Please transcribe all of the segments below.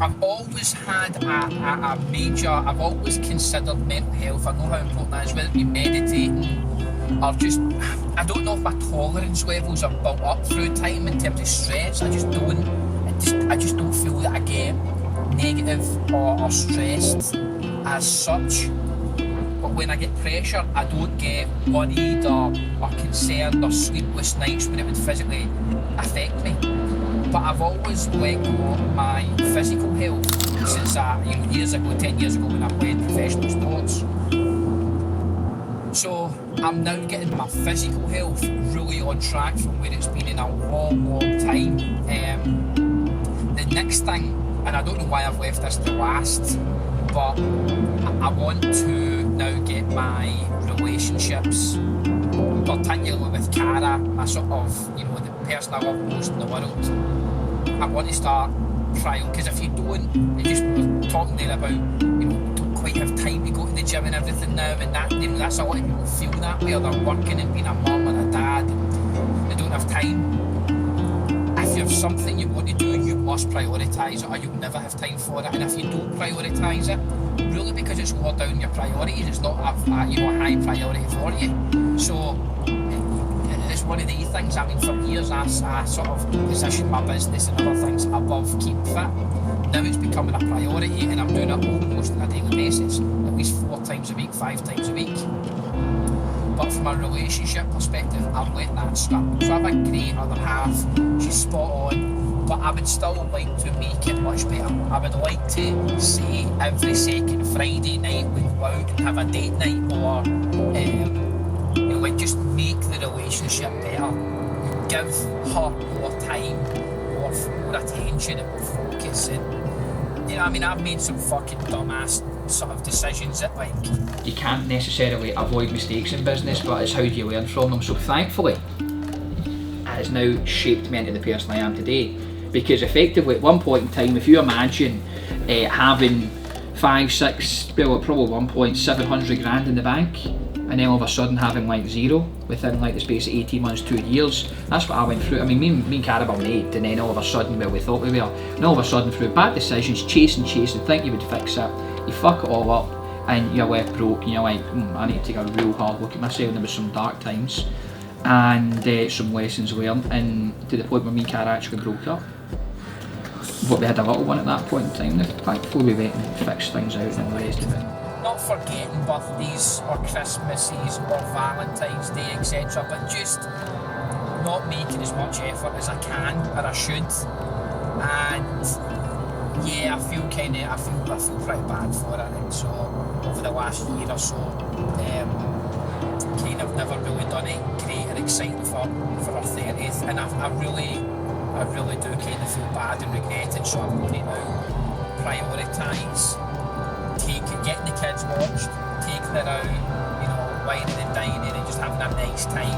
I've always had a major, I've always considered mental health. I know how important that is, whether it be meditating or just, I don't know if my tolerance levels are built up through time in terms of stress. I just don't feel that I get negative or stressed as such. But when I get pressure, I don't get worried or concerned or sleepless nights when it would physically affect me. But I've always let go of my physical health since years ago, 10 years ago when I played professional sports. So I'm now getting my physical health really on track from where it's been in a long time. The next thing, and I don't know why I've left this to last, but I want to now get my relationships, particularly with Cara, my sort of, the person I love most in the world. I want to start trial, because if you don't, you just were talking there about, don't quite have time to go to the gym and everything now, and that, that's a lot of people feel that way, or they're working and being a mum and a dad, and they don't have time. If you have something you want to do, you must prioritise it, or you'll never have time for it. And if you don't prioritise it, really because it's lower down your priorities, it's not a high priority for you. So it's one of these things. I mean, for years I sort of positioned my business and other things above keeping fit. Now it's becoming a priority, and I'm doing it almost on a daily basis, at least 4 times a week, 5 times a week. But from a relationship perspective, I'm letting that slip. So I have a great other half, she's spot on, but I would still like to make it much better. I would like to say every second Friday night we go out and have a date night, or just make the relationship better. Give her more time, more attention and more focus. And I've made some fucking dumbass sort of decisions that, like, you can't necessarily avoid mistakes in business, but it's how do you learn from them. So thankfully it has now shaped me into the person I am today, because effectively at one point in time, if you imagine having 5, 6, well at probably one point 700 grand in the bank, and then all of a sudden having like zero within like the space of 18 months, 2 years. That's what I went through. I mean, me and Cara were made, and then all of a sudden, well, we thought we were, and all of a sudden through bad decisions, chasing, think you would fix it, you fuck it all up, and you're left broke, and you're like, I need to take a real hard look at myself. And there was some dark times, and some lessons learned, and to the point where me and Cara actually broke up. But we had a little one at that point in time. Thankfully we went and fixed things out and the rest of it. Not forgetting birthdays or Christmases or Valentine's Day, etc., but just not making as much effort as I can or I should. And yeah, I feel pretty bad for it. And so over the last year or so, kind of never really done it great and exciting for our 30th, and I really do kind of feel bad and regret it. So I'm going to now prioritise getting the kids watched, taking her out, wining and dining and just having a nice time.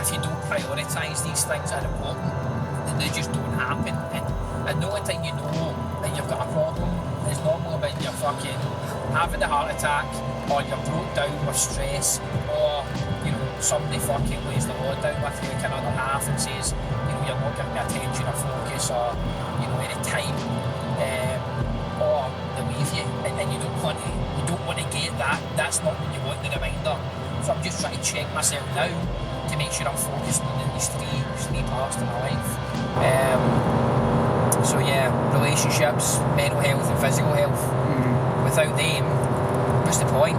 If you don't prioritise these things that are important, then they just don't happen. And the only time you know that you've got a problem is normally when you're fucking having a heart attack, or you're broke down with stress, or somebody fucking lays the load down with you, like another half, and says you're not giving me attention or focus or any time, or they leave you, and you don't want to get that. That's not what you want, the reminder. So I'm just trying to check myself now to make sure I'm focusing on these three parts of my life. So yeah, relationships, mental health and physical health. Without them, what's the point?